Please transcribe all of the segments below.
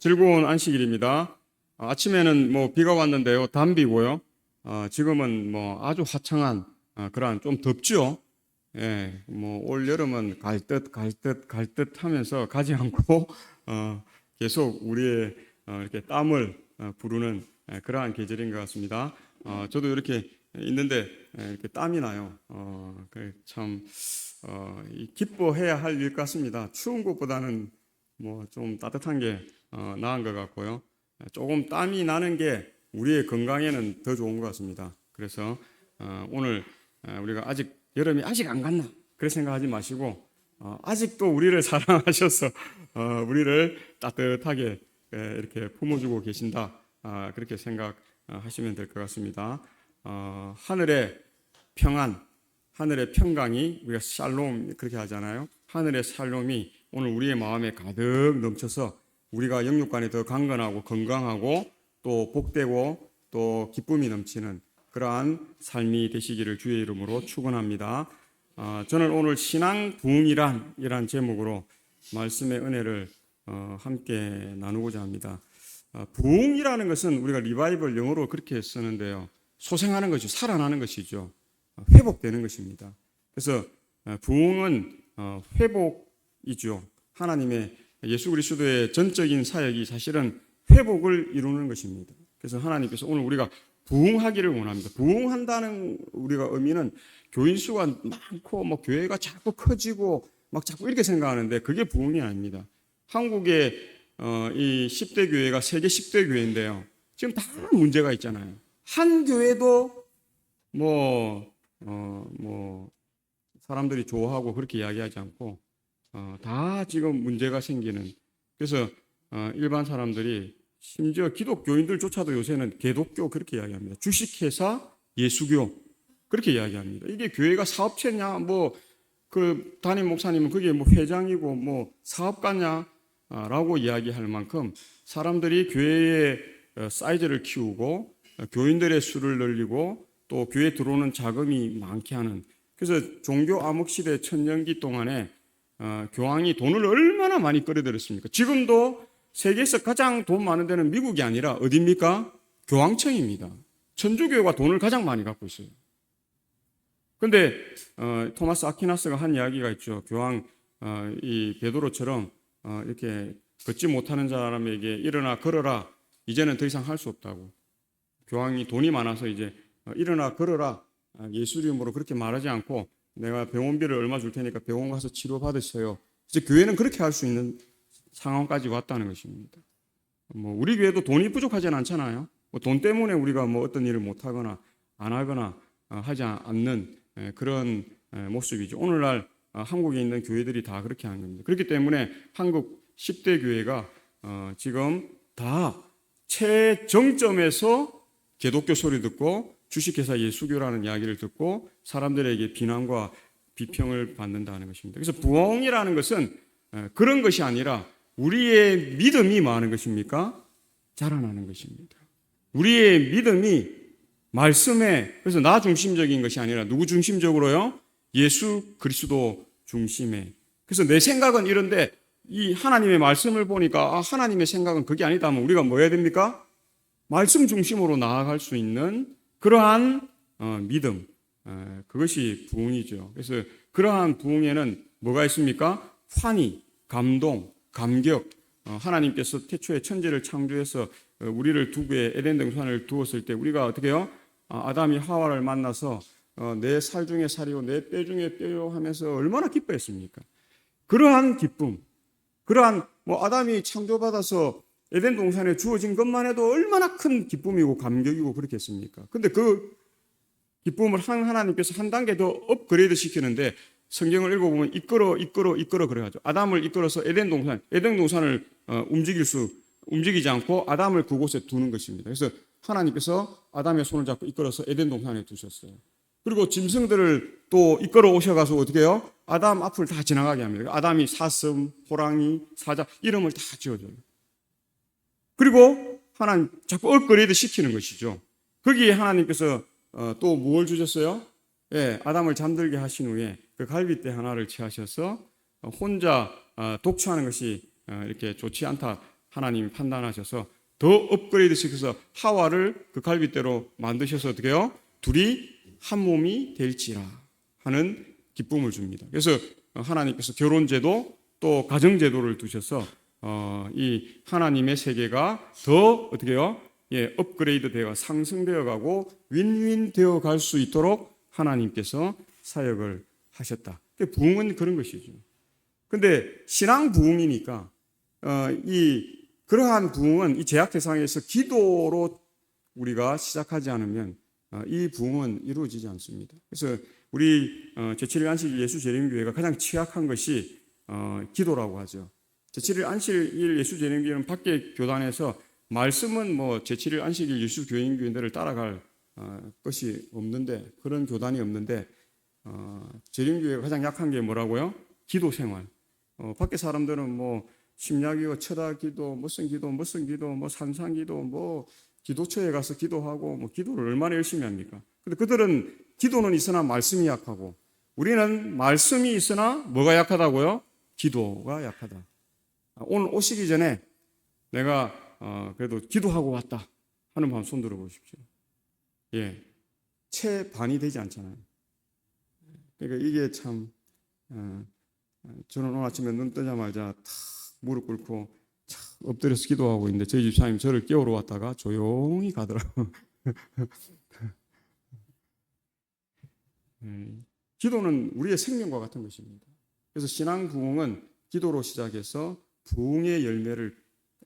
즐거운 안식일입니다. 아침에는 뭐 비가 왔는데요, 단비고요. 지금은 뭐 아주 화창한 그러한 좀 덥죠. 예, 뭐 올 여름은 갈 듯 하면서 가지 않고 계속 우리의 이렇게 땀을 부르는 그러한 계절인 것 같습니다. 저도 이렇게 있는데 이렇게 땀이 나요. 참 기뻐해야 할 일 같습니다. 추운 것보다는 뭐 좀 따뜻한 게 나은 것 같고요. 조금 땀이 나는 게 우리의 건강에는 더 좋은 것 같습니다. 그래서 오늘 우리가 아직 여름이 아직 안 갔나 그렇게 생각하지 마시고 아직도 우리를 사랑하셔서 우리를 따뜻하게 이렇게 품어주고 계신다, 그렇게 생각하시면 될 것 같습니다. 하늘의 평안, 하늘의 평강이, 우리가 샬롬 그렇게 하잖아요. 하늘의 샬롬이 오늘 우리의 마음에 가득 넘쳐서 우리가 영육간에 더 강건하고 건강하고 또 복되고 또 기쁨이 넘치는 그러한 삶이 되시기를 주의 이름으로 축원합니다. 저는 오늘 신앙 부흥이란 제목으로 말씀의 은혜를 함께 나누고자 합니다. 부흥이라는 것은 우리가 리바이벌 영어로 그렇게 쓰는데요, 소생하는 것이, 살아나는 것이죠. 회복되는 것입니다. 그래서 부흥은 회복이죠. 하나님의 예수 그리스도의 전적인 사역이 사실은 회복을 이루는 것입니다. 그래서 하나님께서 오늘 우리가 부흥하기를 원합니다. 부흥한다는 우리가 의미는 교인 수가 많고 뭐 교회가 자꾸 커지고 막 자꾸 이렇게 생각하는데 그게 부흥이 아닙니다. 한국의 이 10대 교회가 세계 10대 교회인데요, 지금 다 문제가 있잖아요. 한 교회도 뭐 사람들이 좋아하고 그렇게 이야기하지 않고 다 지금 문제가 생기는. 그래서 일반 사람들이, 심지어 기독교인들조차도 요새는 개독교 그렇게 이야기합니다. 주식회사, 예수교 그렇게 이야기합니다. 이게 교회가 사업체냐, 뭐 그 담임 목사님은 그게 뭐 회장이고 뭐 사업가냐라고 이야기할 만큼 사람들이 교회의 사이즈를 키우고 교인들의 수를 늘리고 또 교회에 들어오는 자금이 많게 하는. 그래서 종교 암흑 시대 천년기 동안에 교황이 돈을 얼마나 많이 끌어들였습니까? 지금도 세계에서 가장 돈 많은 데는 미국이 아니라 어디입니까? 교황청입니다. 천주교가 돈을 가장 많이 갖고 있어요. 그런데 토마스 아퀴나스가 한 이야기가 있죠. 교황 이 베드로처럼 이렇게 걷지 못하는 사람에게 일어나 걸어라, 이제는 더 이상 할 수 없다고. 교황이 돈이 많아서 이제 일어나 걸어라, 예수 이름으로 그렇게 말하지 않고 내가 병원비를 얼마 줄 테니까 병원 가서 치료 받으세요. 이제 교회는 그렇게 할 수 있는 상황까지 왔다는 것입니다. 뭐 우리 교회도 돈이 부족하지는 않잖아요. 뭐 돈 때문에 우리가 뭐 어떤 일을 못 하거나 안 하거나 하지 않는 그런 모습이죠. 오늘날 한국에 있는 교회들이 다 그렇게 하는 겁니다. 그렇기 때문에 한국 10대 교회가 지금 다 최정점에서 기독교 소리 듣고 주식회사 예수교라는 이야기를 듣고 사람들에게 비난과 비평을 받는다는 것입니다. 그래서 부흥이라는 것은 그런 것이 아니라 우리의 믿음이 뭐 하는 것입니까? 자라나는 것입니다. 우리의 믿음이 말씀에, 그래서 나 중심적인 것이 아니라 누구 중심적으로요? 예수 그리스도 중심에. 그래서 내 생각은 이런데 이 하나님의 말씀을 보니까 하나님의 생각은 그게 아니다 하면 우리가 뭐 해야 됩니까? 말씀 중심으로 나아갈 수 있는 그러한 믿음, 그것이 부흥이죠. 그래서 그러한 부흥에는 뭐가 있습니까? 환희, 감동, 감격. 하나님께서 태초에 천지를 창조해서 우리를 두고에 에덴 동산을 두었을 때 우리가 어떻게 해요? 아담이 하와를 만나서 내 살 중에 살이요 내 뼈 중에 뼈요 하면서 얼마나 기뻐했습니까? 그러한 기쁨, 그러한 뭐 아담이 창조받아서 에덴 동산에 주어진 것만 해도 얼마나 큰 기쁨이고 감격이고 그렇겠습니까? 근데 그 기쁨을 하나님께서 한 단계 더 업그레이드 시키는데 성경을 읽어보면 이끌어 그래가지고 아담을 이끌어서 에덴 동산을 움직이지 않고 아담을 그곳에 두는 것입니다. 그래서 하나님께서 아담의 손을 잡고 이끌어서 에덴 동산에 두셨어요. 그리고 짐승들을 또 이끌어 오셔가지고 어떻게 해요? 아담 앞을 다 지나가게 합니다. 아담이 사슴, 호랑이, 사자 이름을 다 지어줘요. 그리고 하나님 자꾸 업그레이드 시키는 것이죠. 거기에 하나님께서 또 뭘 주셨어요? 예, 아담을 잠들게 하신 후에 그 갈빗대 하나를 취하셔서 혼자 독처하는 것이 이렇게 좋지 않다 하나님이 판단하셔서 더 업그레이드 시켜서 하와를 그 갈빗대로 만드셔서 어떻게 해요? 둘이 한 몸이 될지라 하는 기쁨을 줍니다. 그래서 하나님께서 결혼제도 또 가정제도를 두셔서 이 하나님의 세계가 더 어떻게 해요? 업그레이드 되어 상승되어 가고 윈윈 되어 갈 수 있도록 하나님께서 사역을 하셨다. 부흥은 그런 것이죠. 근데 신앙 부흥이니까 그러한 부흥은 이 제약 대상에서 기도로 우리가 시작하지 않으면 이 부흥은 이루어지지 않습니다. 그래서 우리 제7일 안식 예수 재림교회가 가장 취약한 것이 기도라고 하죠. 제7일 안식일 예수 재림교회는 밖에 교단에서 말씀은 뭐 제7일 안식일 예수 교인교회들을 따라갈 것이 없는데 그런 교단이 없는데 재림교회가 가장 약한 게 뭐라고요? 기도 생활. 밖에 사람들은 뭐 심야기도, 철야기도, 무슨 기도, 뭐 산상기도, 뭐 기도처에 가서 기도하고 뭐 기도를 얼마나 열심히 합니까? 근데 그들은 기도는 있으나 말씀이 약하고 우리는 말씀이 있으나 뭐가 약하다고요? 기도가 약하다. 오늘 오시기 전에 내가 그래도 기도하고 왔다 하는 분 손 들어 보십시오. 채 반이 되지 않잖아요. 그러니까 이게 참 저는 오늘 아침에 눈 뜨자마자 탁 무릎 꿇고 엎드려서 기도하고 있는데 저희 집사님 저를 깨우러 왔다가 조용히 가더라고요. 기도는 우리의 생명과 같은 것입니다. 그래서 신앙 부흥은 기도로 시작해서 부흥의 열매를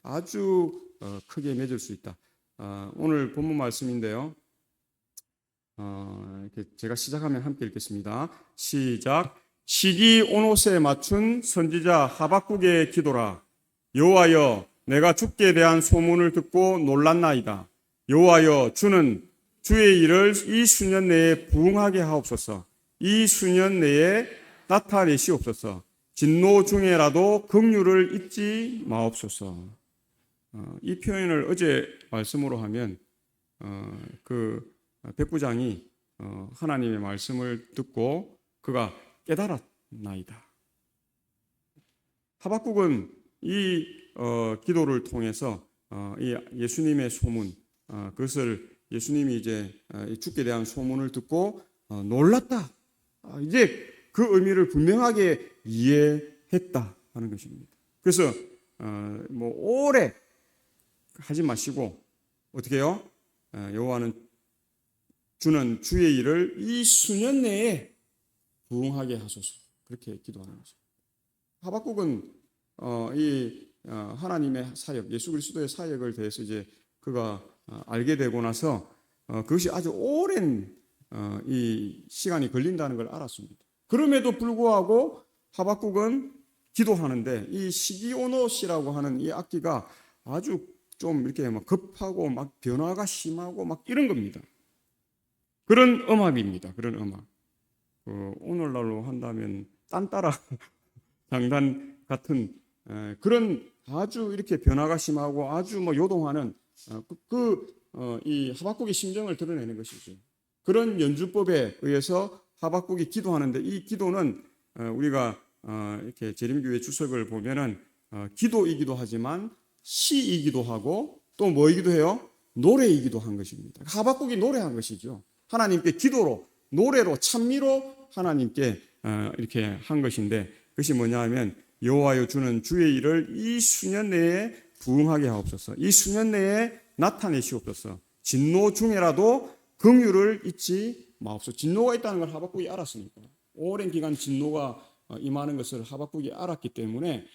아주 크게 맺을 수 있다. 오늘 본문 말씀인데요. 이렇게 제가 시작하면 함께 읽겠습니다. 시작. 시기 온옷에 맞춘 선지자 하박국의 기도라. 여호와여, 내가 주께 대한 소문을 듣고 놀랐나이다. 여호와여, 주는 주의 일을 이 수년 내에 부응하게 하옵소서. 이 수년 내에 나타내시옵소서. 진노 중에라도 긍휼을 잊지 마옵소서. 이 표현을 어제 말씀으로 하면 그 백부장이 하나님의 말씀을 듣고 그가 깨달았나이다. 하박국은 이 기도를 통해서 이 예수님의 소문, 그것을 예수님이 이제 주께 대한 소문을 듣고 놀랐다. 이제 그 의미를 분명하게 이해했다 하는 것입니다. 그래서 뭐 오래 하지 마시고 어떻게 해요? 여호와는 주는 주의 일을 이 수년 내에 부응하게 하소서. 그렇게 기도하는 거죠. 하박국은 이 하나님의 사역, 예수 그리스도의 사역을 대해서 이제 그가 알게 되고 나서 그것이 아주 오랜 이 시간이 걸린다는 걸 알았습니다. 그럼에도 불구하고 하박국은 기도하는데 이 시기오노시라고 하는 이 악기가 아주 좀 이렇게 막 급하고 막 변화가 심하고 막 이런 겁니다. 그런 음악입니다. 그런 음악. 오늘날로 한다면 딴따라 장단 같은 그런 아주 이렇게 변화가 심하고 아주 뭐 요동하는 이 하박국의 심정을 드러내는 것이죠. 그런 연주법에 의해서 하박국이 기도하는데 이 기도는 우리가 이렇게 재림교회 주석을 보면은 기도이기도 하지만 시이기도 하고 또 뭐이기도 해요? 노래이기도 한 것입니다. 하박국이 노래한 것이죠. 하나님께 기도로 노래로 찬미로 하나님께 이렇게 한 것인데 그것이 뭐냐 하면 여호와여 주는 주의 일을 이 수년 내에 부응하게 하옵소서. 이 수년 내에 나타내시옵소서. 진노 중에라도 긍휼을 잊지 마옵소서. 진노가 있다는 걸 하박국이 알았으니까. 오랜 기간 진노가 임하는 것을 하박국이 알았기 때문에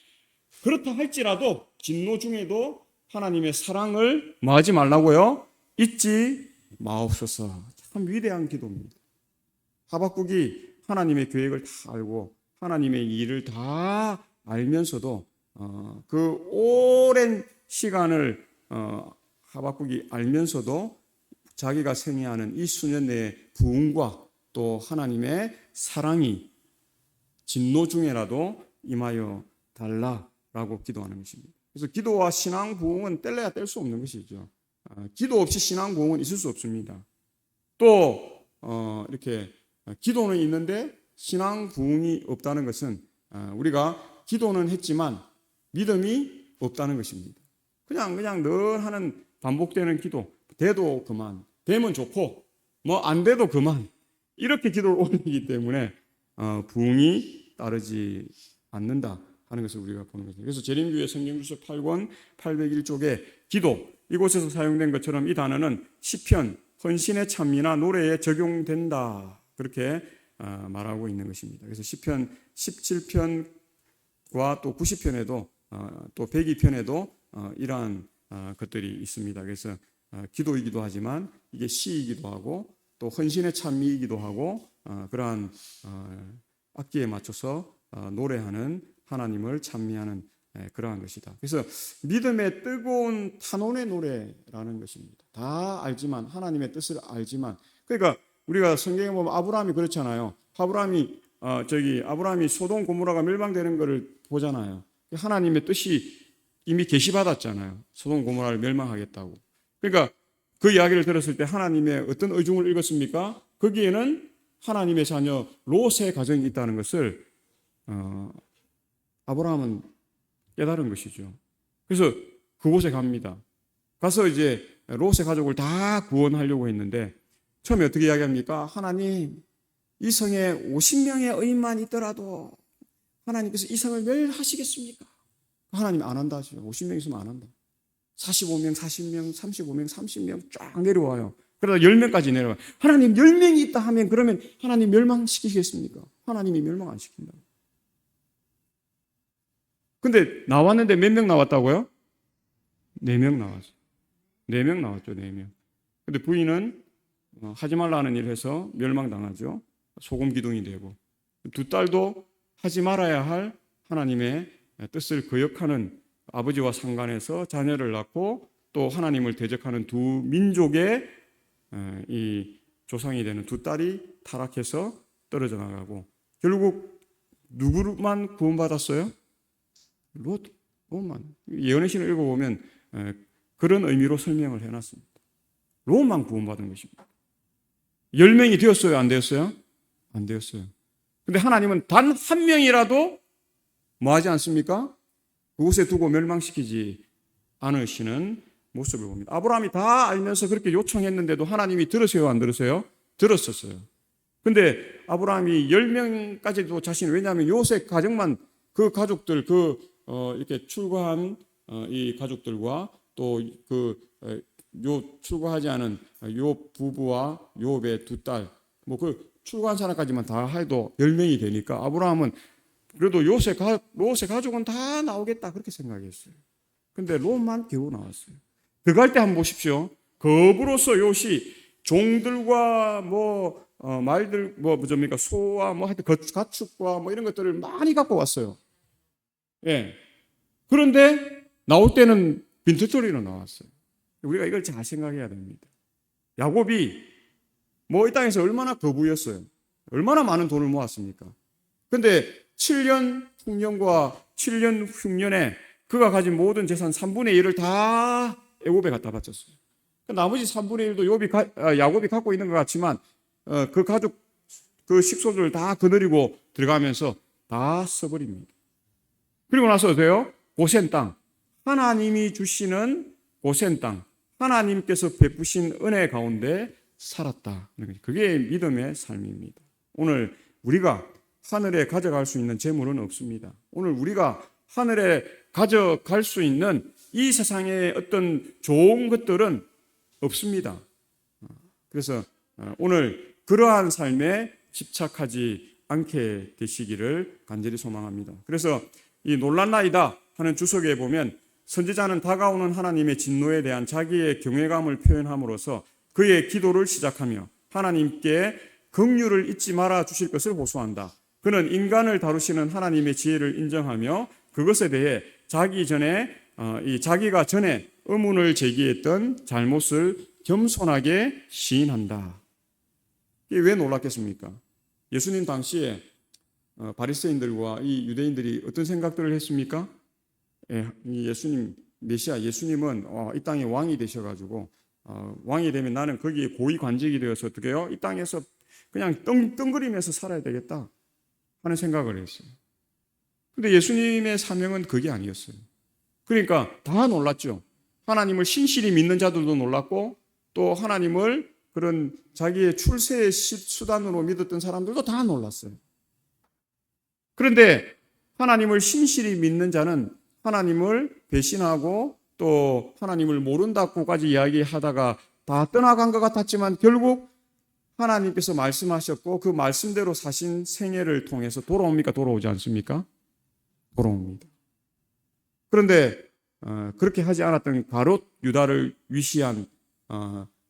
그렇다 할지라도 진노 중에도 하나님의 사랑을 뭐 하지 말라고요? 잊지 마옵소서. 참 위대한 기도입니다. 하박국이 하나님의 계획을 다 알고 하나님의 일을 다 알면서도 그 오랜 시간을 하박국이 알면서도 자기가 생애하는 이 수년 내의 부흥과 또 하나님의 사랑이 진노 중에라도 임하여 달라라고 기도하는 것입니다. 그래서 기도와 신앙 부흥은 뗄래야 뗄 수 없는 것이죠. 기도 없이 신앙 부흥은 있을 수 없습니다. 또 이렇게 기도는 있는데 신앙 부흥이 없다는 것은 우리가 기도는 했지만 믿음이 없다는 것입니다. 그냥 늘 하는 반복되는 기도. 돼도 그만. 되면 좋고 뭐 안 돼도 그만. 이렇게 기도를 올리기 때문에 부흥이 따르지 않는다 하는 것을 우리가 보는 거죠. 그래서 재림교회 성경주서 8권 801쪽에 기도, 이곳에서 사용된 것처럼 이 단어는 시편, 헌신의 찬미나 노래에 적용된다, 그렇게 말하고 있는 것입니다. 그래서 시편 17편과 또 90편에도 또 102편에도 이러한 것들이 있습니다. 그래서 기도이기도 하지만 이게 시이기도 하고 또 헌신의 찬미이기도 하고 그러한 악기에 맞춰서 노래하는, 하나님을 찬미하는 그러한 것이다. 그래서 믿음의 뜨거운 탄원의 노래라는 것입니다. 다 알지만, 하나님의 뜻을 알지만, 그러니까 우리가 성경에 보면 아브라함이 그렇잖아요. 아브라함이 소돔 고모라가 멸망되는 것을 보잖아요. 하나님의 뜻이 이미 계시받았잖아요. 소돔 고모라를 멸망하겠다고. 그러니까 그 이야기를 들었을 때 하나님의 어떤 의중을 읽었습니까? 거기에는 하나님의 자녀 롯의 가정이 있다는 것을 아브라함은 깨달은 것이죠. 그래서 그곳에 갑니다. 가서 이제 롯의 가족을 다 구원하려고 했는데 처음에 어떻게 이야기합니까? 하나님, 이 성에 50명의 의인만 있더라도 하나님께서 이 성을 멸하시겠습니까? 하나님이 안 한다 하시죠. 50명 있으면 안 한다. 45명, 40명, 35명, 30명 쫙 내려와요. 그러다 10명까지 내려와요. 하나님 10명이 있다 하면 그러면 하나님 멸망시키겠습니까? 하나님이 멸망 안 시킨다. 근데 나왔는데 몇 명 나왔다고요? 4명 나왔어요. 4명 나왔죠, 4명. 근데 부인은 하지 말라는 일을 해서 멸망당하죠. 소금 기둥이 되고. 두 딸도 하지 말아야 할 하나님의 뜻을 거역하는 아버지와 상관해서 자녀를 낳고 또 하나님을 대적하는 두 민족의 이 조상이 되는 두 딸이 타락해서 떨어져 나가고 결국 누구만 구원받았어요? 롯만. 예언의 신을 읽어보면 그런 의미로 설명을 해놨습니다. 롯만 구원받은 것입니다. 10명이 되었어요? 안 되었어요? 안 되었어요. 근데 하나님은 단 한 명이라도 뭐 하지 않습니까? 그곳에 두고 멸망시키지 않으시는 모습을 봅니다. 아브라함이 다 알면서 그렇게 요청했는데도 하나님이 들으세요? 안 들으세요? 들었었어요. 근데 아브라함이 10명까지도 왜냐하면 요셉 가정만, 그 가족들, 이렇게 출가한 이 가족들과 또 출가하지 않은 요 부부와 요업의 두 딸, 출가한 사람까지만 다 해도 10명이 되니까 아브라함은 그래도 롯의 가족은 다 나오겠다 그렇게 생각했어요. 근데 롯만 겨우 나왔어요. 들어갈 때 한번 보십시오. 겁으로서 롯이 종들과 말들 소와 하여튼 가축과 이런 것들을 많이 갖고 왔어요. 예. 그런데 나올 때는 빈털터리로 나왔어요. 우리가 이걸 잘 생각해야 됩니다. 야곱이 이 땅에서 얼마나 거부였어요. 얼마나 많은 돈을 모았습니까? 근데 7년 흉년과 7년 흉년에 그가 가진 모든 재산 3분의 1을 다 애굽에 갖다 바쳤어요. 나머지 3분의 1도 야곱이 갖고 있는 것 같지만 그 가족, 그 식소들을 다 거느리고 들어가면서 다 써버립니다. 그리고 나서 어때요? 고센 땅, 하나님이 주시는 고센 땅, 하나님께서 베푸신 은혜 가운데 살았다. 그게 믿음의 삶입니다. 오늘 우리가 하늘에 가져갈 수 있는 재물은 없습니다. 오늘 우리가 하늘에 가져갈 수 있는 이 세상의 어떤 좋은 것들은 없습니다. 그래서 오늘 그러한 삶에 집착하지 않게 되시기를 간절히 소망합니다. 그래서 이 놀랐나이다 하는 주석에 보면 선지자는 다가오는 하나님의 진노에 대한 자기의 경외감을 표현함으로써 그의 기도를 시작하며 하나님께 긍휼을 잊지 말아 주실 것을 호소한다. 그는 인간을 다루시는 하나님의 지혜를 인정하며 그것에 대해 자기가 전에 의문을 제기했던 잘못을 겸손하게 시인한다. 이게 왜 놀랐겠습니까? 예수님 당시에 바리새인들과 이 유대인들이 어떤 생각들을 했습니까? 예수님 메시아 예수님은 이 땅의 왕이 되셔가지고 왕이 되면 나는 거기에 고위 관직이 되어서 어떻게 해요? 이 땅에서 그냥 떵거리면서 살아야 되겠다 하는 생각을 했어요. 근데 예수님의 사명은 그게 아니었어요. 그러니까 다 놀랐죠. 하나님을 신실히 믿는 자들도 놀랐고 또 하나님을 그런 자기의 출세의 수단으로 믿었던 사람들도 다 놀랐어요. 그런데 하나님을 신실히 믿는 자는 하나님을 배신하고 또 하나님을 모른다고까지 이야기하다가 다 떠나간 것 같았지만 결국 하나님께서 말씀하셨고 그 말씀대로 사신 생애를 통해서 돌아옵니까? 돌아오지 않습니까? 돌아옵니다. 그런데 그렇게 하지 않았던 가롯 유다를 위시한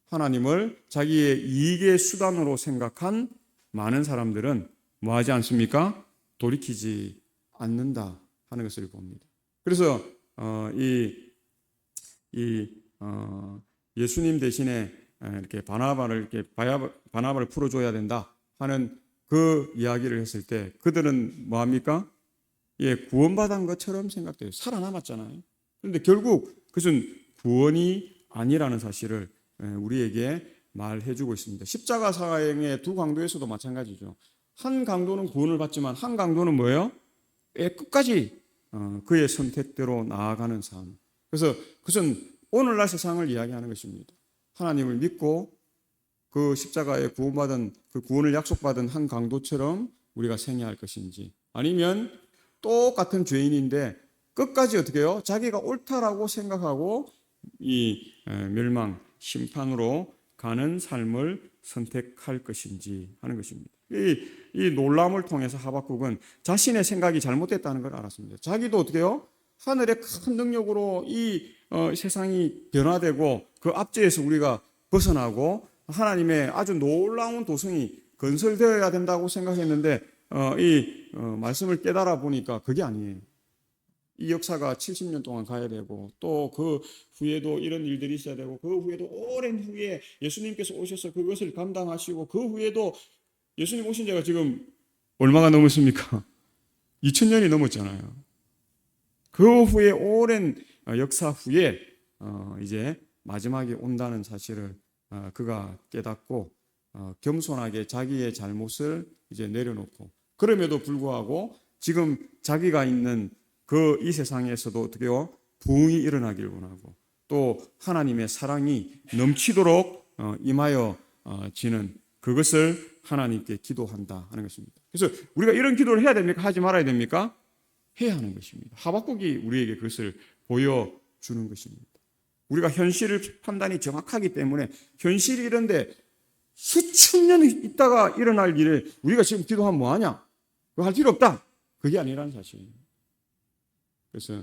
하나님을 자기의 이익의 수단으로 생각한 많은 사람들은 뭐 하지 않습니까? 돌이키지 않는다 하는 것을 봅니다. 그래서 예수님 대신에 이렇게 바나바를 풀어줘야 된다 하는 그 이야기를 했을 때 그들은 뭐 합니까? 예, 구원받은 것처럼 생각돼요. 살아남았잖아요. 그런데 결국 그것은 구원이 아니라는 사실을 우리에게 말해주고 있습니다. 십자가 사형의 두 강도에서도 마찬가지죠. 한 강도는 구원을 받지만 한 강도는 뭐예요? 끝까지 그의 선택대로 나아가는 삶. 그래서 그것은 오늘날 세상을 이야기하는 것입니다. 하나님을 믿고 그 십자가에 구원받은 그 구원을 약속받은 한 강도처럼 우리가 생애할 것인지 아니면 똑같은 죄인인데 끝까지 어떻게 해요? 자기가 옳다라고 생각하고 이 멸망, 심판으로 가는 삶을 선택할 것인지 하는 것입니다. 이 놀람을 통해서 하박국은 자신의 생각이 잘못됐다는 걸 알았습니다. 자기도 어떻게 해요? 하늘의 큰 능력으로 이 세상이 변화되고 그 압제에서 우리가 벗어나고 하나님의 아주 놀라운 도성이 건설되어야 된다고 생각했는데 말씀을 깨달아 보니까 그게 아니에요. 이 역사가 70년 동안 가야 되고 또 그 후에도 이런 일들이 있어야 되고 그 후에도 오랜 후에 예수님께서 오셔서 그것을 감당하시고 그 후에도 예수님 오신 지가 지금 얼마가 넘었습니까? 2000년이 넘었잖아요. 그 후에 오랜 역사 후에 이제 마지막이 온다는 사실을 그가 깨닫고 겸손하게 자기의 잘못을 이제 내려놓고 그럼에도 불구하고 지금 자기가 있는 이 세상에서도 어떻게요? 부흥이 일어나길 원하고 또 하나님의 사랑이 넘치도록 임하여 지는 그것을 하나님께 기도한다 하는 것입니다. 그래서 우리가 이런 기도를 해야 됩니까? 하지 말아야 됩니까? 해야 하는 것입니다. 하박국이 우리에게 그것을 보여주는 것입니다. 우리가 현실을 판단이 정확하기 때문에 현실이 이런데 수천 년 있다가 일어날 일에 우리가 지금 기도하면 뭐하냐? 그거 할 필요 없다. 그게 아니라는 사실입니다. 그래서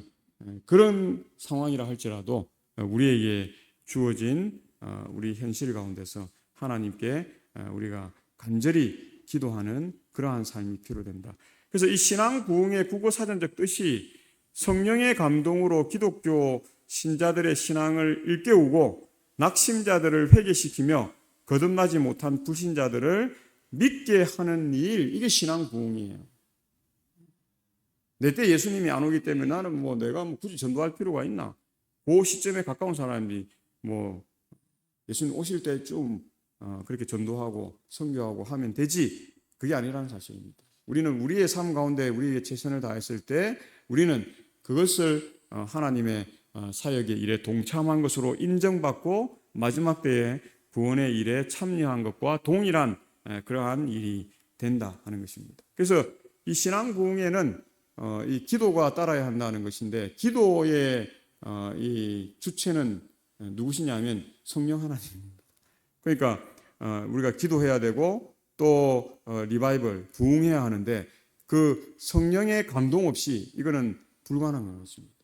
그런 상황이라 할지라도 우리에게 주어진 우리 현실 가운데서 하나님께 우리가 간절히 기도하는 그러한 삶이 필요된다. 그래서 이 신앙 부흥의 국어사전적 뜻이 성령의 감동으로 기독교 신자들의 신앙을 일깨우고 낙심자들을 회개시키며 거듭나지 못한 불신자들을 믿게 하는 일, 이게 신앙 부흥이에요. 내 때 예수님이 안 오기 때문에 나는 내가 굳이 전도할 필요가 있나? 그 시점에 가까운 사람이 예수님 오실 때쯤 그렇게 전도하고 선교하고 하면 되지. 그게 아니라는 사실입니다. 우리는 우리의 삶 가운데 우리의 최선을 다했을 때 우리는 그것을 하나님의 사역의 일에 동참한 것으로 인정받고 마지막 때에 구원의 일에 참여한 것과 동일한 그러한 일이 된다 하는 것입니다. 그래서 이 신앙 부흥에는 이 기도가 따라야 한다는 것인데 기도의 이 주체는 누구시냐면 성령 하나님입니다. 그러니까 우리가 기도해야 되고 또 리바이벌 부흥해야 하는데 그 성령의 감동 없이 이거는 불가능한 것입니다.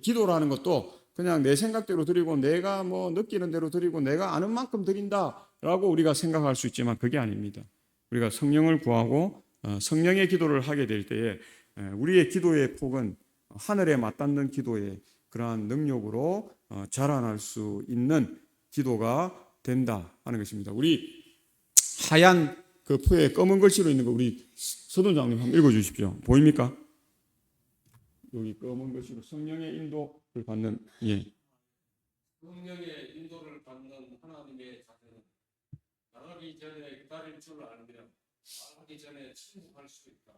기도라는 것도 그냥 내 생각대로 드리고 내가 느끼는 대로 드리고 내가 아는 만큼 드린다라고 우리가 생각할 수 있지만 그게 아닙니다. 우리가 성령을 구하고 성령의 기도를 하게 될 때에 우리의 기도의 폭은 하늘에 맞닿는 기도의 그러한 능력으로 자라날 수 있는 기도가 된다 하는 것입니다. 우리 하얀 그 표에 검은 글씨로 있는 거 우리 서동장님 한번 읽어주십시오. 보입니까? 여기 검은 글씨로 성령의 인도를 받는 성령의 인도를 받는 하나님의 자녀는 나가기 전에 기다릴 줄 알면 말하기 전에 침묵할 수 있다.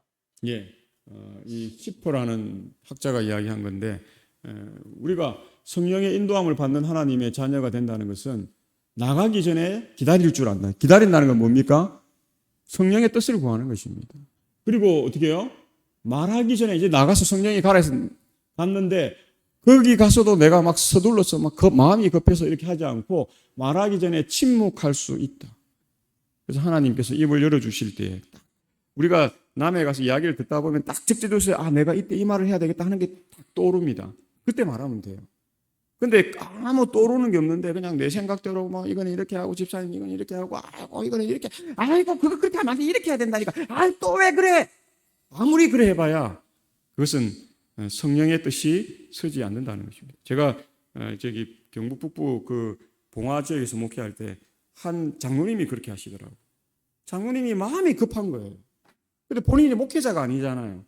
이 시퍼라는 학자가 이야기한 건데 우리가 성령의 인도함을 받는 하나님의 자녀가 된다는 것은 나가기 전에 기다릴 줄 안다. 기다린다는 건 뭡니까? 성령의 뜻을 구하는 것입니다. 그리고 어떻게 해요? 말하기 전에 이제 나가서 성령이 가라 해서 갔는데 거기 가서도 내가 막 서둘러서 막 마음이 급해서 이렇게 하지 않고 말하기 전에 침묵할 수 있다. 그래서 하나님께서 입을 열어주실 때 우리가 남에 가서 이야기를 듣다 보면 딱 적재적소에 내가 이때 이 말을 해야 되겠다 하는 게 딱 떠오릅니다. 그때 말하면 돼요. 근데 아무 떠오르는 게 없는데 그냥 내 생각대로 뭐 이거는 이렇게 하고 집사님 이건 이렇게 하고 이거는 이렇게 그거 그렇게 하면 안 돼 이렇게 해야 된다니까 또 왜 그래 아무리 그래 해봐야 그것은 성령의 뜻이 서지 않는다는 것입니다. 제가 저기 경북 북부 그 봉화 지역에서 목회할 때 한 장로님이 그렇게 하시더라고요. 장로님이 마음이 급한 거예요. 근데 본인이 목회자가 아니잖아요.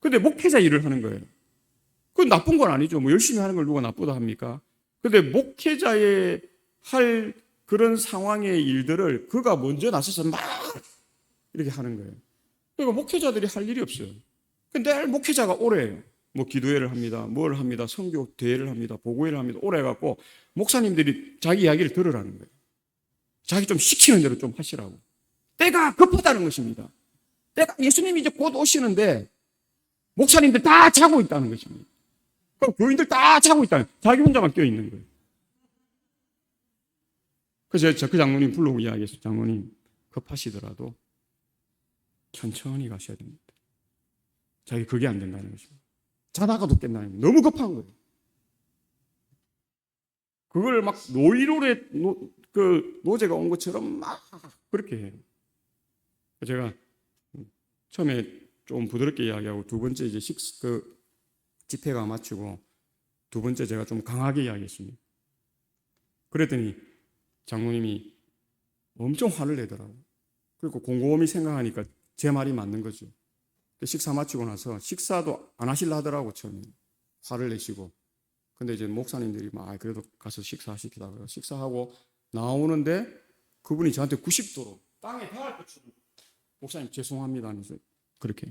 근데 목회자 일을 하는 거예요. 그건 나쁜 건 아니죠. 뭐 열심히 하는 걸 누가 나쁘다 합니까? 근데 목회자의 할 그런 상황의 일들을 그가 먼저 나서서 막 이렇게 하는 거예요. 그러니까 목회자들이 할 일이 없어요. 근데 늘 목회자가 오래요. 뭐 기도회를 합니다. 뭘 합니다. 선교 대회를 합니다. 보고회를 합니다. 오래 해갖고 목사님들이 자기 이야기를 들으라는 거예요. 자기 좀 시키는 대로 좀 하시라고. 때가 급하다는 것입니다. 때가 예수님이 이제 곧 오시는데 목사님들 다 자고 있다는 것입니다. 그럼 교인들 다 자고 있다는 거예요. 자기 혼자만 깨어 있는 거예요. 그래서 제가 그 장로님 불러오고 이야기했어요. 장로님 급하시더라도 천천히 가셔야 됩니다. 자기 그게 안 된다는 것입니다. 자다가도 깬다는 거예요. 너무 급한 거예요. 그걸 막 노이로에 그 노제가 온 것처럼 막 그렇게 해요. 제가 처음에 좀 부드럽게 이야기하고 두 번째 이제 집회가 마치고 두 번째 제가 좀 강하게 이야기했습니다. 그랬더니 장로님이 엄청 화를 내더라고요. 그리고 곰곰이 생각하니까 제 말이 맞는 거죠. 식사 마치고 나서 식사도 안 하실라 하더라고 처음에. 화를 내시고. 근데 이제 목사님들이 막 그래도 가서 식사하시키다가 식사하고 나오는데 그분이 저한테 90도로 땅에 닿을 것처럼 목사님 죄송합니다 하면서 그렇게.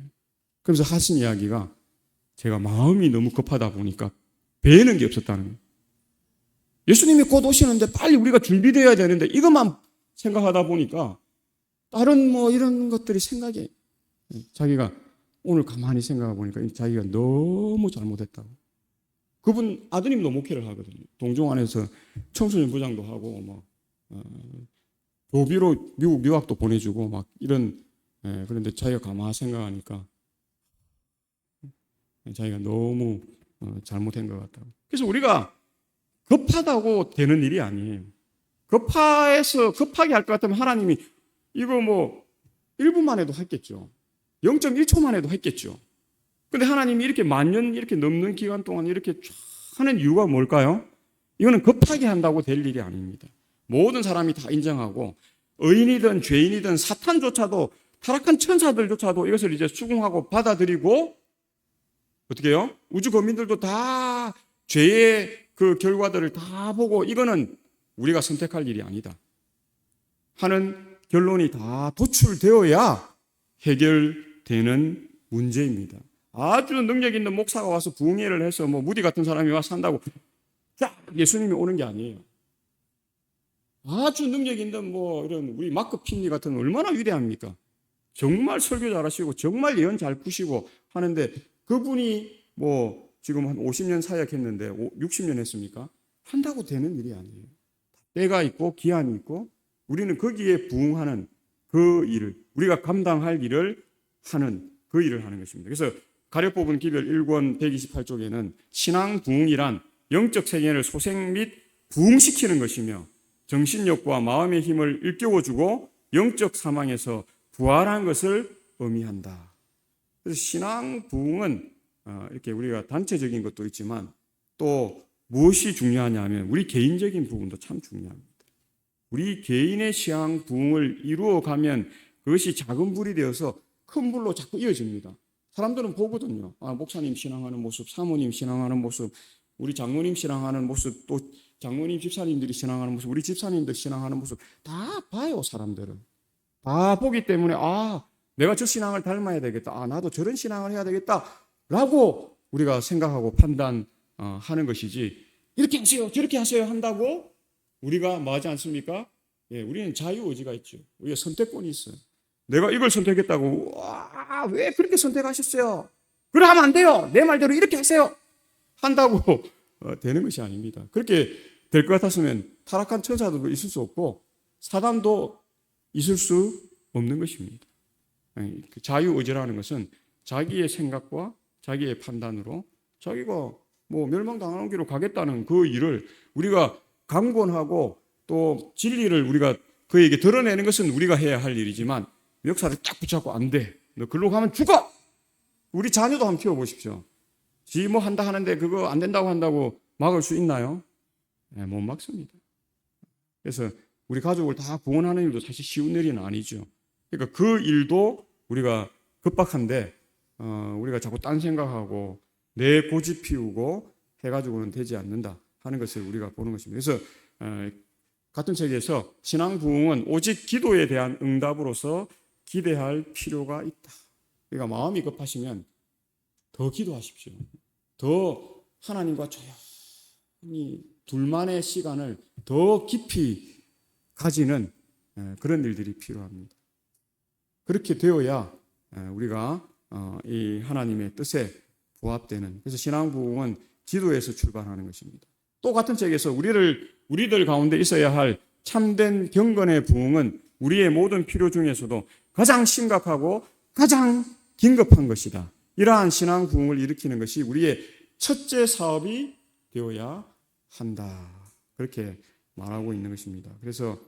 그러면서 하신 이야기가 제가 마음이 너무 급하다 보니까 배는 게 없었다는 거예요. 예수님이 곧 오시는데 빨리 우리가 준비되어야 되는데 이것만 생각하다 보니까 다른 뭐 이런 것들이 생각이 자기가 오늘 가만히 생각해 보니까 자기가 너무 잘못했다고. 그분 아드님도 목회를 하거든요. 동종 안에서 청소년 부장도 하고 뭐 교비로 미국 유학도 보내주고 막 이런 그런데 자기가 가만히 생각하니까 자기가 너무 잘못한 것 같다고. 그래서 우리가 급하다고 되는 일이 아니에요. 급하게 할 것 같으면 하나님이 이거 뭐 1분만 해도 했겠죠. 0.1초만 해도 했겠죠. 근데 하나님이 이렇게 만년 이렇게 넘는 기간 동안 이렇게 쫙 하는 이유가 뭘까요? 이거는 급하게 한다고 될 일이 아닙니다. 모든 사람이 다 인정하고 의인이든 죄인이든 사탄조차도 타락한 천사들조차도 이것을 이제 수긍하고 받아들이고 어떻게 해요? 우주 거민들도 다 죄의 그 결과들을 다 보고 이거는 우리가 선택할 일이 아니다 하는 결론이 다 도출되어야 해결되는 문제입니다. 아주 능력 있는 목사가 와서 부흥회를 해서 뭐 무디 같은 사람이 와서 산다고 쫙 예수님이 오는 게 아니에요. 아주 능력 있는 뭐 이런 우리 마크 핀리 같은 얼마나 위대합니까? 정말 설교 잘하시고 정말 예언 잘 푸시고 하는데 그분이 뭐 지금 한 50년 사역했는데 60년 했습니까? 한다고 되는 일이 아니에요. 때가 있고 기한이 있고 우리는 거기에 부응하는 그 일을 우리가 감당할 일을 하는 그 일을 하는 것입니다. 그래서 가려뽑은 기별 1권 128쪽에는 신앙 부응이란 영적 세계를 소생 및 부응시키는 것이며 정신력과 마음의 힘을 일깨워주고 영적 사망에서 부활한 것을 의미한다. 그래서 신앙 부응은 이렇게 우리가 단체적인 것도 있지만 또 무엇이 중요하냐면 우리 개인적인 부분도 참 중요합니다. 우리 개인의 신앙 부응을 이루어가면 그것이 작은 불이 되어서 큰 불로 자꾸 이어집니다. 사람들은 보거든요. 목사님 신앙하는 모습, 사모님 신앙하는 모습, 우리 장로님 신앙하는 모습, 또 장로님 집사님들이 신앙하는 모습, 우리 집사님들 신앙하는 모습 다 봐요. 사람들은 다 보기 때문에 내가 저 신앙을 닮아야 되겠다. 나도 저런 신앙을 해야 되겠다 라고 우리가 생각하고 판단하는 것이지 이렇게 하세요, 저렇게 하세요 한다고 우리가 뭐 하지 않습니까? 예, 우리는 자유의지가 있죠. 우리가 선택권이 있어요. 내가 이걸 선택했다고, 와, 왜 그렇게 선택하셨어요? 그래 하면 안 돼요. 내 말대로 이렇게 하세요. 한다고 되는 것이 아닙니다. 그렇게 될 것 같았으면 타락한 천사도 있을 수 없고 사단도 있을 수 없는 것입니다. 자유의지라는 것은 자기의 생각과 자기의 판단으로 자기가 뭐 멸망당하는 길로 가겠다는 그 일을 우리가 강권하고 또 진리를 우리가 그에게 드러내는 것은 우리가 해야 할 일이지만 역사를 딱 붙잡고 안 돼. 너 글로 가면 죽어. 우리 자녀도 한번 키워보십시오. 지 뭐 한다 하는데 그거 안 된다고 한다고 막을 수 있나요? 네, 못 막습니다. 그래서 우리 가족을 다 구원하는 일도 사실 쉬운 일은 아니죠. 그러니까 그 일도 우리가 급박한데 우리가 자꾸 딴 생각하고 내 고집 피우고 해가지고는 되지 않는다 하는 것을 우리가 보는 것입니다. 그래서 같은 책에서 신앙 부흥은 오직 기도에 대한 응답으로서 기대할 필요가 있다. 그러니까 마음이 급하시면 더 기도하십시오. 더 하나님과 조용히 둘만의 시간을 더 깊이 가지는 그런 일들이 필요합니다. 그렇게 되어야 우리가 이 하나님의 뜻에 부합되는, 그래서 신앙 부흥은 기도에서 출발하는 것입니다. 또 같은 책에서 우리들 가운데 있어야 할 참된 경건의 부흥은 우리의 모든 필요 중에서도 가장 심각하고 가장 긴급한 것이다. 이러한 신앙 부흥을 일으키는 것이 우리의 첫째 사업이 되어야 한다. 그렇게 말하고 있는 것입니다. 그래서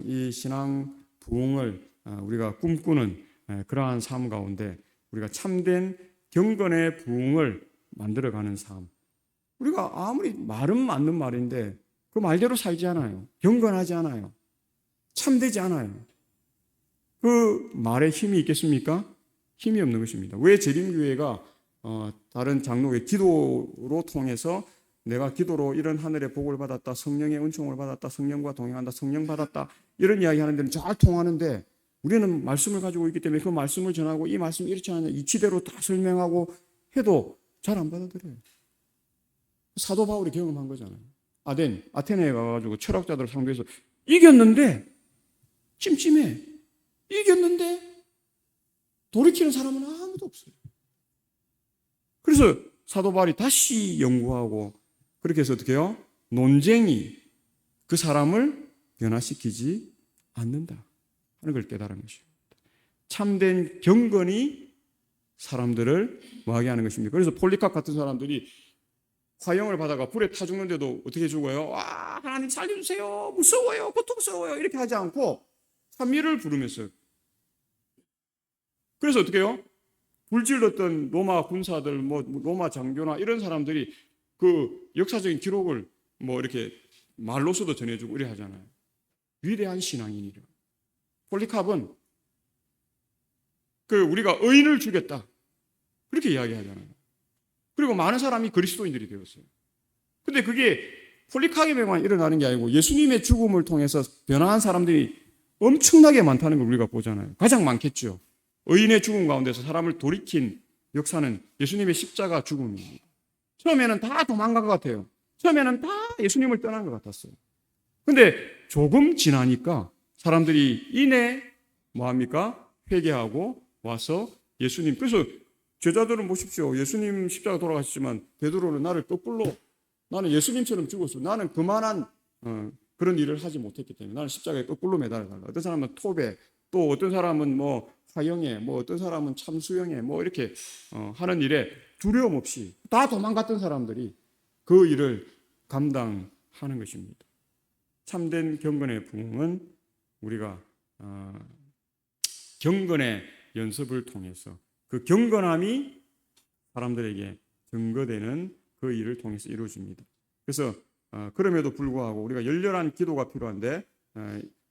이 신앙 부흥을 우리가 꿈꾸는 그러한 삶 가운데 우리가 참된 경건의 부흥을 만들어가는 삶. 우리가 아무리 말은 맞는 말인데 그 말대로 살지 않아요. 경건하지 않아요. 참되지 않아요. 그 말에 힘이 있겠습니까? 힘이 없는 것입니다. 왜 재림교회가 다른 장로의 기도로 통해서 내가 기도로 이런 하늘의 복을 받았다, 성령의 은총을 받았다, 성령과 동행한다, 성령 받았다 이런 이야기 하는 데는 잘 통하는데 우리는 말씀을 가지고 있기 때문에 그 말씀을 전하고 이 말씀이 이렇지 않냐 이치대로 다 설명하고 해도 잘 안 받아들여요. 사도 바울이 경험한 거잖아요. 아테네에 가가지고 철학자들 상대해서 이겼는데 찜찜해. 이겼는데 돌이키는 사람은 아무도 없어요. 그래서 사도 바울이 다시 연구하고 그렇게 해서 어떻게 해요? 논쟁이 그 사람을 변화시키지 않는다 하는 걸 깨달은 것입니다. 참된 경건이 사람들을 뭐하게 하는 것입니다. 그래서 폴리캅 같은 사람들이 화형을 받아가 불에 타 죽는데도 어떻게 죽어요? 와, 하나님 살려주세요. 무서워요. 고통스러워요. 이렇게 하지 않고 찬미를 부르면서. 그래서 어떻게 해요? 불질렀던 로마 군사들, 뭐 로마 장교나 이런 사람들이 그 역사적인 기록을 뭐 이렇게 말로서도 전해주고 이래 하잖아요. 위대한 신앙인이라. 폴리캅은 그 우리가 의인을 죽였다. 그렇게 이야기하잖아요. 그리고 많은 사람이 그리스도인들이 되었어요. 근데 그게 폴리캅에만 일어나는 게 아니고 예수님의 죽음을 통해서 변화한 사람들이 엄청나게 많다는 걸 우리가 보잖아요. 가장 많겠죠. 의인의 죽음 가운데서 사람을 돌이킨 역사는 예수님의 십자가 죽음입니다. 처음에는 다 도망간 것 같아요. 처음에는 다 예수님을 떠난 것 같았어요. 근데 조금 지나니까 사람들이 이내 뭐합니까? 회개하고 와서 예수님, 그래서 제자들은 보십시오. 예수님 십자가 돌아가셨지만 베드로는 나를 거꾸로, 나는 예수님처럼 죽었어. 나는 그만한 그런 일을 하지 못했기 때문에 나는 십자가에 거꾸로 매달아달라. 어떤 사람은 톱에, 또 어떤 사람은 뭐 화형에, 뭐 어떤 사람은 참수형에 뭐 이렇게 하는 일에 두려움 없이 다 도망갔던 사람들이 그 일을 감당하는 것입니다. 참된 경건의 부흥은 우리가 경건의 연습을 통해서 그 경건함이 사람들에게 증거되는 그 일을 통해서 이루어집니다. 그래서 그럼에도 불구하고 우리가 열렬한 기도가 필요한데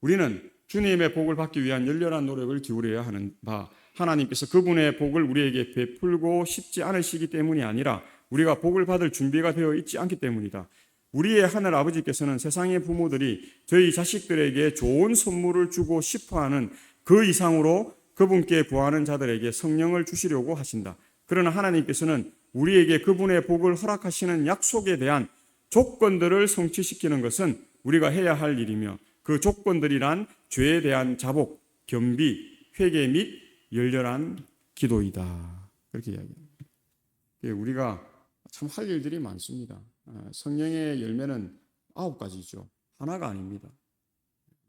우리는 주님의 복을 받기 위한 열렬한 노력을 기울여야 하는 바, 하나님께서 그분의 복을 우리에게 베풀고 싶지 않으시기 때문이 아니라 우리가 복을 받을 준비가 되어 있지 않기 때문이다. 우리의 하늘 아버지께서는 세상의 부모들이 저희 자식들에게 좋은 선물을 주고 싶어하는 그 이상으로 그분께 구하는 자들에게 성령을 주시려고 하신다. 그러나 하나님께서는 우리에게 그분의 복을 허락하시는 약속에 대한 조건들을 성취시키는 것은 우리가 해야 할 일이며 그 조건들이란 죄에 대한 자복, 겸비, 회개 및 열렬한 기도이다. 그렇게 이야기합니다. 우리가 참 할 일들이 많습니다. 성령의 열매는 9가지죠. 하나가 아닙니다.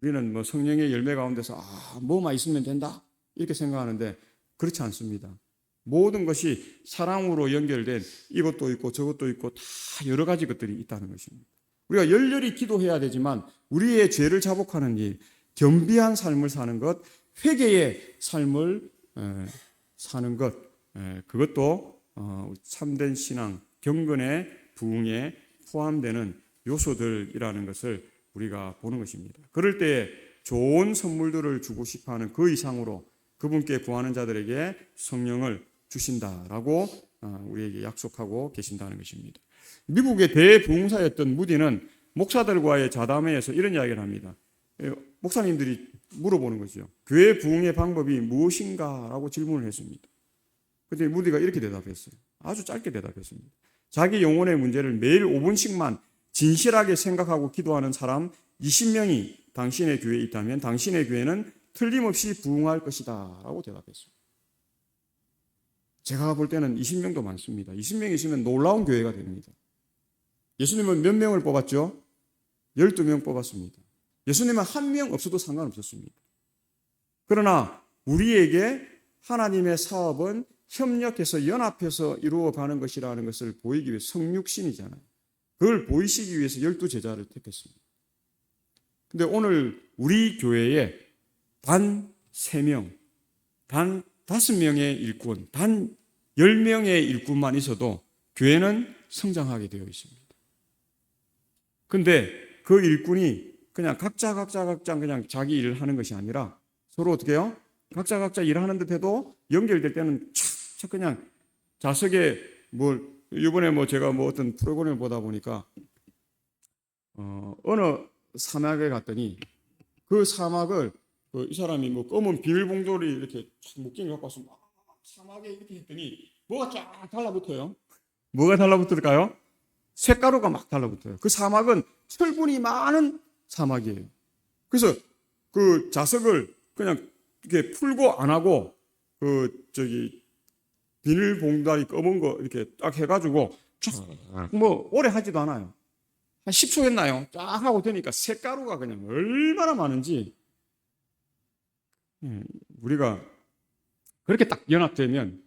우리는 뭐 성령의 열매 가운데서 뭐만 있으면 된다 이렇게 생각하는데 그렇지 않습니다. 모든 것이 사랑으로 연결된 이것도 있고 저것도 있고 다 여러 가지 것들이 있다는 것입니다. 우리가 열렬히 기도해야 되지만 우리의 죄를 자복하는 일, 겸비한 삶을 사는 것, 회개의 삶을 사는 것, 그것도 참된 신앙, 경건의 부흥에 포함되는 요소들이라는 것을 우리가 보는 것입니다. 그럴 때 좋은 선물들을 주고 싶어하는 그 이상으로 그분께 구하는 자들에게 성령을 주신다라고 우리에게 약속하고 계신다는 것입니다. 미국의 대부흥사였던 무디는 목사들과의 자담회에서 이런 이야기를 합니다. 목사님들이 물어보는 거죠. 교회 부흥의 방법이 무엇인가라고 질문을 했습니다. 그런데 무디가 이렇게 대답했어요. 아주 짧게 대답했습니다. 자기 영혼의 문제를 매일 5분씩만 진실하게 생각하고 기도하는 사람 20명이 당신의 교회에 있다면 당신의 교회는 틀림없이 부흥할 것이다 라고 대답했습니다. 제가 볼 때는 20명도 많습니다. 20명이 있으면 놀라운 교회가 됩니다. 예수님은 몇 명을 뽑았죠? 12명 뽑았습니다. 예수님은 한 명 없어도 상관없었습니다. 그러나 우리에게 하나님의 사업은 협력해서 연합해서 이루어가는 것이라는 것을 보이기 위해 성육신이잖아요. 그걸 보이시기 위해서 12제자를 택했습니다. 근데 오늘 우리 교회에 단 3명, 단 5명의 일꾼, 단 10명의 일꾼만 있어도 교회는 성장하게 되어 있습니다. 근데 그 일꾼이 그냥 각자 그냥 자기 일을 하는 것이 아니라 서로 어떻게 해요? 각자 일하는 듯 해도 연결될 때는 착착 그냥 좌석에 이번에 제가 어떤 프로그램을 보다 보니까 어느 사막에 갔더니 그 사막을 이 사람이 검은 비닐봉돌이 이렇게 목장을 갖고 와서 막 사막에 이렇게 했더니 뭐가 쫙 달라붙어요. 뭐가 달라붙을까요? 쇳가루가 막 달라붙어요. 그 사막은 철분이 많은 사막이에요. 그래서 그 자석을 그냥 이렇게 풀고 안 하고 비닐봉다리 검은 거 이렇게 딱 해가지고 오래 하지도 않아요. 한 10초 했나요? 쫙 하고 되니까 쇳가루가 그냥 얼마나 많은지 우리가 그렇게 딱 연합되면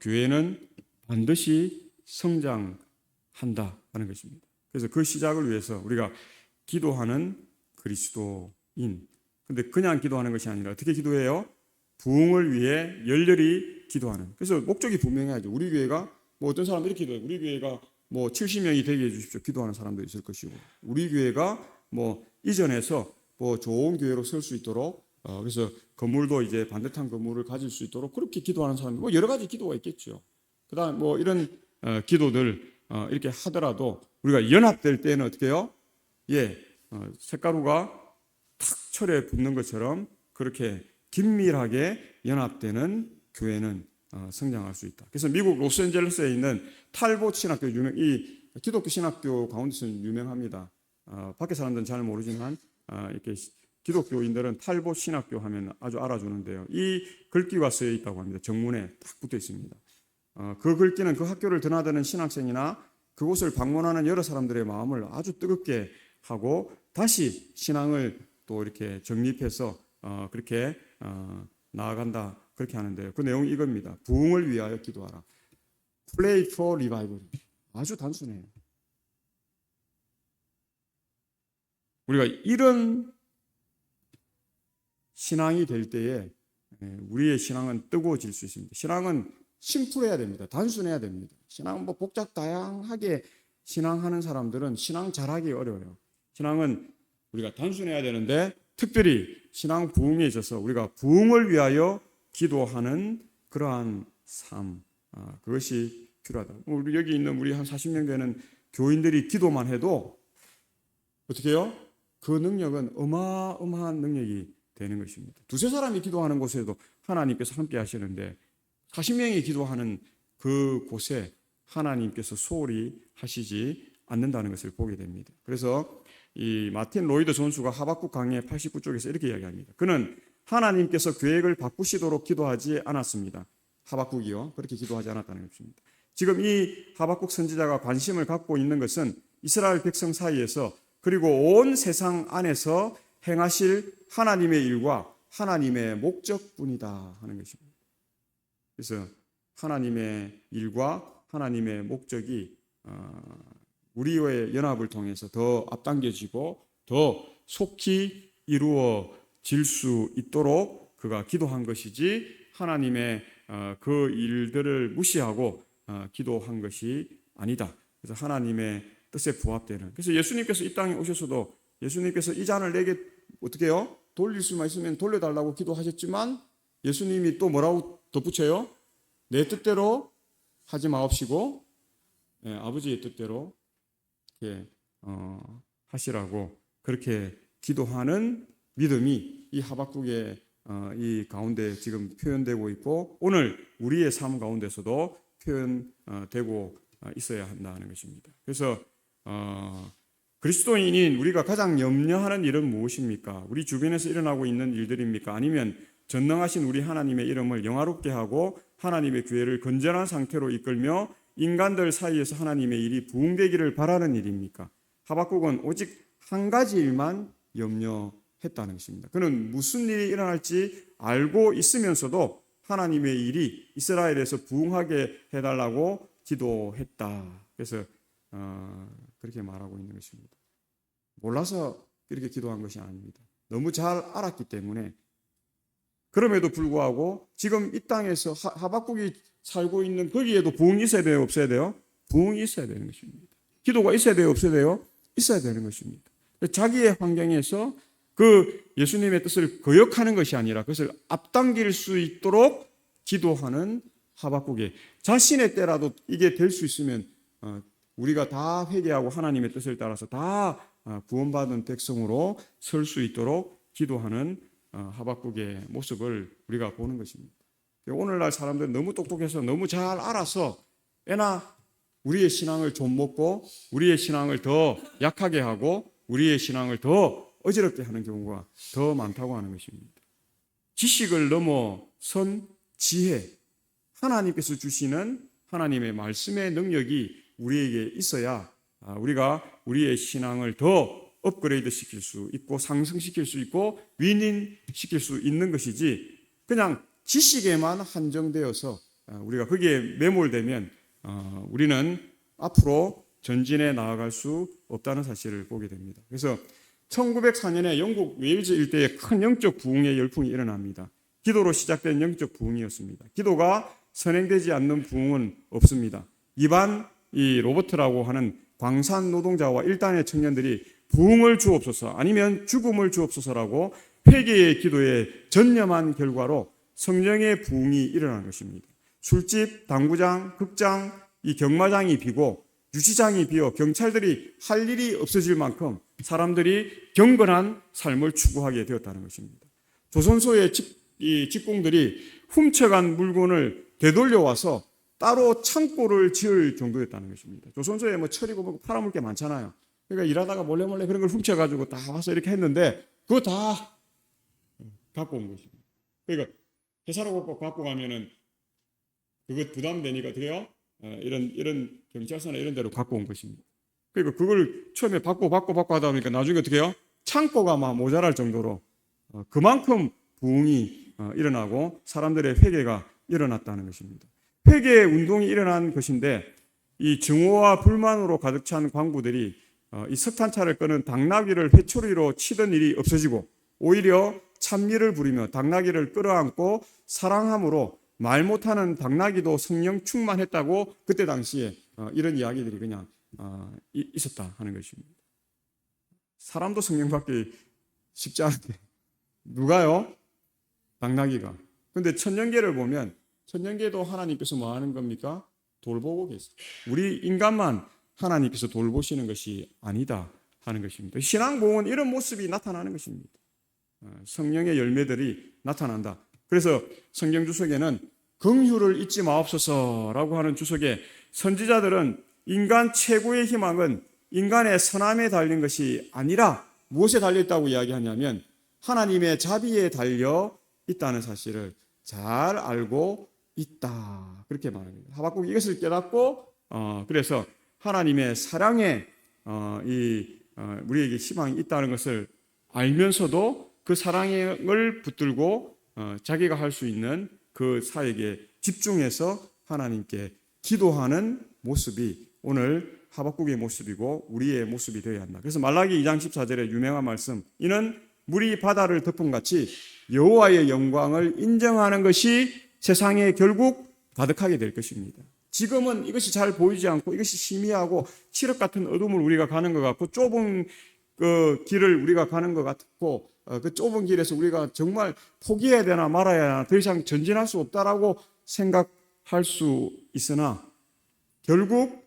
교회는 반드시 성장한다 하는 것입니다. 그래서 그 시작을 위해서 우리가 기도하는 그리스도인. 근데 그냥 기도하는 것이 아니라 어떻게 기도해요? 부흥을 위해 열렬히 기도하는. 그래서 목적이 분명해야죠. 우리 교회가 어떤 사람들이 기도해요. 우리 교회가 70명이 되게 해주십시오. 기도하는 사람도 있을 것이고, 우리 교회가 이전에서 좋은 교회로 설 수 있도록 그래서 건물도 이제 반듯한 건물을 가질 수 있도록 그렇게 기도하는 사람들 여러 가지 기도가 있겠죠. 그다음 이런 기도들 이렇게 하더라도 우리가 연합될 때는 어떻게 해요? 쇳가루가 탁 철에 붙는 것처럼 그렇게 긴밀하게 연합되는 교회는 성장할 수 있다. 그래서 미국 로스앤젤레스에 있는 탈봇 신학교 이 기독교 신학교 가운데서는 유명합니다. 밖에 사람들은 잘 모르지만 이렇게 기독교인들은 탈봇 신학교 하면 아주 알아주는데요. 이 글귀가 쓰여 있다고 합니다. 정문에 딱 붙어 있습니다. 그 글귀는 그 학교를 드나드는 신학생이나 그곳을 방문하는 여러 사람들의 마음을 아주 뜨겁게 하고 다시 신앙을 또 이렇게 정립해서 그렇게 나아간다 그렇게 하는데요. 그 내용이 이겁니다. 부흥을 위하여 기도하라. Pray for revival. 아주 단순해요. 우리가 이런 신앙이 될 때에 우리의 신앙은 뜨거워질 수 있습니다. 신앙은 심플해야 됩니다. 단순해야 됩니다. 신앙은 복잡 다양하게 신앙하는 사람들은 신앙 잘하기 어려워요. 신앙은 우리가 단순해야 되는데 특별히 신앙 부흥에 있어서 우리가 부흥을 위하여 기도하는 그러한 삶, 그것이 필요하다. 우리 여기 있는 우리 한 40명 되는 교인들이 기도만 해도 어떻게 해요? 그 능력은 어마어마한 능력이 되는 것입니다. 두세 사람이 기도하는 곳에도 하나님께서 함께 하시는데 40명이 기도하는 그 곳에 하나님께서 소홀히 하시지 않는다는 것을 보게 됩니다. 그래서 이 마틴 로이드 존수가 하박국 강해 89쪽에서 이렇게 이야기합니다. 그는 하나님께서 계획을 바꾸시도록 기도하지 않았습니다. 하박국이요. 그렇게 기도하지 않았다는 것입니다. 지금 이 하박국 선지자가 관심을 갖고 있는 것은 이스라엘 백성 사이에서 그리고 온 세상 안에서 행하실 하나님의 일과 하나님의 목적뿐이다 하는 것입니다. 그래서 하나님의 일과 하나님의 목적이 우리의 연합을 통해서 더 앞당겨지고 더 속히 이루어질 수 있도록 그가 기도한 것이지 하나님의 그 일들을 무시하고 기도한 것이 아니다. 그래서 하나님의 뜻에 부합되는. 그래서 예수님께서 이 땅에 오셔서도 예수님께서 이 잔을 내게 어떻게 해요? 돌릴 수만 있으면 돌려달라고 기도하셨지만 예수님이 또 뭐라고 덧붙여요? 내 뜻대로 하지 마옵시고 아버지의 뜻대로 하시라고 그렇게 기도하는 믿음이 이 하박국의 이 가운데 지금 표현되고 있고 오늘 우리의 삶 가운데서도 표현되고 있어야 한다는 것입니다. 그래서 그리스도인인 우리가 가장 염려하는 일은 무엇입니까? 우리 주변에서 일어나고 있는 일들입니까? 아니면 전능하신 우리 하나님의 이름을 영화롭게 하고 하나님의 교회를 건전한 상태로 이끌며 인간들 사이에서 하나님의 일이 부흥되기를 바라는 일입니까? 하박국은 오직 한 가지 일만 염려했다는 것입니다. 그는 무슨 일이 일어날지 알고 있으면서도 하나님의 일이 이스라엘에서 부흥하게 해달라고 기도했다. 그래서 그렇게 말하고 있는 것입니다. 몰라서 이렇게 기도한 것이 아닙니다. 너무 잘 알았기 때문에 그럼에도 불구하고 지금 이 땅에서 하박국이 살고 있는 거기에도 부흥이 있어야 돼요? 없어야 돼요? 부흥이 있어야 되는 것입니다. 기도가 있어야 돼요? 없어야 돼요? 있어야 되는 것입니다. 자기의 환경에서 그 예수님의 뜻을 거역하는 것이 아니라 그것을 앞당길 수 있도록 기도하는 하박국의 자신의 때라도 이게 될 수 있으면 우리가 다 회개하고 하나님의 뜻을 따라서 다 구원받은 백성으로 설 수 있도록 기도하는 하박국의 모습을 우리가 보는 것입니다. 오늘날 사람들은 너무 똑똑해서 너무 잘 알아서 애나 우리의 신앙을 좀 먹고 우리의 신앙을 더 약하게 하고 우리의 신앙을 더 어지럽게 하는 경우가 더 많다고 하는 것입니다. 지식을 넘어선 지혜, 하나님께서 주시는 하나님의 말씀의 능력이 우리에게 있어야 우리가 우리의 신앙을 더 업그레이드 시킬 수 있고 상승시킬 수 있고 윈윈시킬 수 있는 것이지 그냥 지식에만 한정되어서 우리가 거기에 매몰되면 우리는 앞으로 전진해 나아갈 수 없다는 사실을 보게 됩니다. 그래서 1904년에 영국 웨일즈 일대에 큰 영적 부흥의 열풍이 일어납니다. 기도로 시작된 영적 부흥이었습니다. 기도가 선행되지 않는 부흥은 없습니다. 이반 이 로버트라고 하는 광산 노동자와 일단의 청년들이 부흥을 주옵소서 아니면 죽음을 주옵소서라고 회개의 기도에 전념한 결과로 성령의 부흥이 일어난 것입니다. 술집, 당구장, 극장, 이 경마장이 비고 유치장이 비어 경찰들이 할 일이 없어질 만큼 사람들이 경건한 삶을 추구하게 되었다는 것입니다. 조선소의 직공들이 훔쳐간 물건을 되돌려와서 따로 창고를 지을 정도였다는 것입니다. 조선소에 뭐 철이고 뭐 팔아먹을 게 많잖아요. 그러니까 일하다가 몰래 그런 걸 훔쳐가지고 다 와서 이렇게 했는데 그거 다 갖고 온 것입니다. 그러니까 회사로 갖고 가면은 그거 부담되니까 어떻게 해요? 이런 경찰서나 이런 데로 갖고 온 것입니다. 그러니까 그걸 처음에 받고 하다 보니까 나중에 어떻게 해요? 창고가 막 모자랄 정도로 그만큼 부흥이 일어나고 사람들의 회개가 일어났다는 것입니다. 회개의 운동이 일어난 것인데 이 증오와 불만으로 가득 찬 광부들이 이 석탄차를 끄는 당나귀를 회초리로 치던 일이 없어지고 오히려 찬미를 부리며 당나귀를 끌어안고 사랑함으로 말 못하는 당나귀도 성령 충만했다고 그때 당시에 이런 이야기들이 그냥 있었다 하는 것입니다. 사람도 성령 받기 쉽지 않은데 누가요? 당나귀가. 그런데 천년계를 보면 천년계도 하나님께서 뭐 하는 겁니까? 돌보고 계세요. 우리 인간만 하나님께서 돌보시는 것이 아니다 하는 것입니다. 신앙봉은 이런 모습이 나타나는 것입니다. 성령의 열매들이 나타난다. 그래서 성경 주석에는 긍휼을 잊지 마옵소서라고 하는 주석에 선지자들은 인간 최고의 희망은 인간의 선함에 달린 것이 아니라 무엇에 달려 있다고 이야기하냐면 하나님의 자비에 달려 있다는 사실을 잘 알고 있다. 그렇게 말합니다. 하박국이 이것을 깨닫고 그래서 하나님의 사랑에 우리에게 희망이 있다는 것을 알면서도 그 사랑을 붙들고 자기가 할 수 있는 그 사역에 집중해서 하나님께 기도하는 모습이 오늘 하박국의 모습이고 우리의 모습이 되어야 한다. 그래서 말라기 2장 14절의 유명한 말씀, 이는 물이 바다를 덮음같이 여호와의 영광을 인정하는 것이 세상에 결국 가득하게 될 것입니다. 지금은 이것이 잘 보이지 않고 이것이 희미하고 칠흑 같은 어둠을 우리가 가는 것 같고 좁은 그 길을 우리가 가는 것 같고 그 좁은 길에서 우리가 정말 포기해야 되나 말아야 하나 더 이상 전진할 수 없다라고 생각할 수 있으나 결국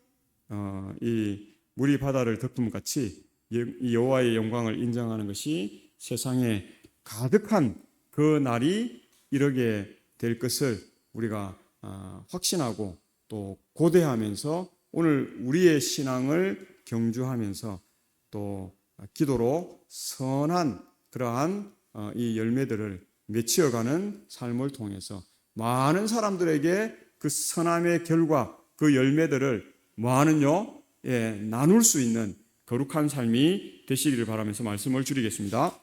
이 물이 바다를 덮음 같이 이 여호와의 영광을 인정하는 것이 세상에 가득한 그 날이 이르게 될 것을 우리가 확신하고 또 고대하면서 오늘 우리의 신앙을 경주하면서 또 기도로 선한 그러한 이 열매들을 맺혀가는 삶을 통해서 많은 사람들에게 그 선함의 결과 그 열매들을 나눌 수 있는 거룩한 삶이 되시기를 바라면서 말씀을 줄이겠습니다.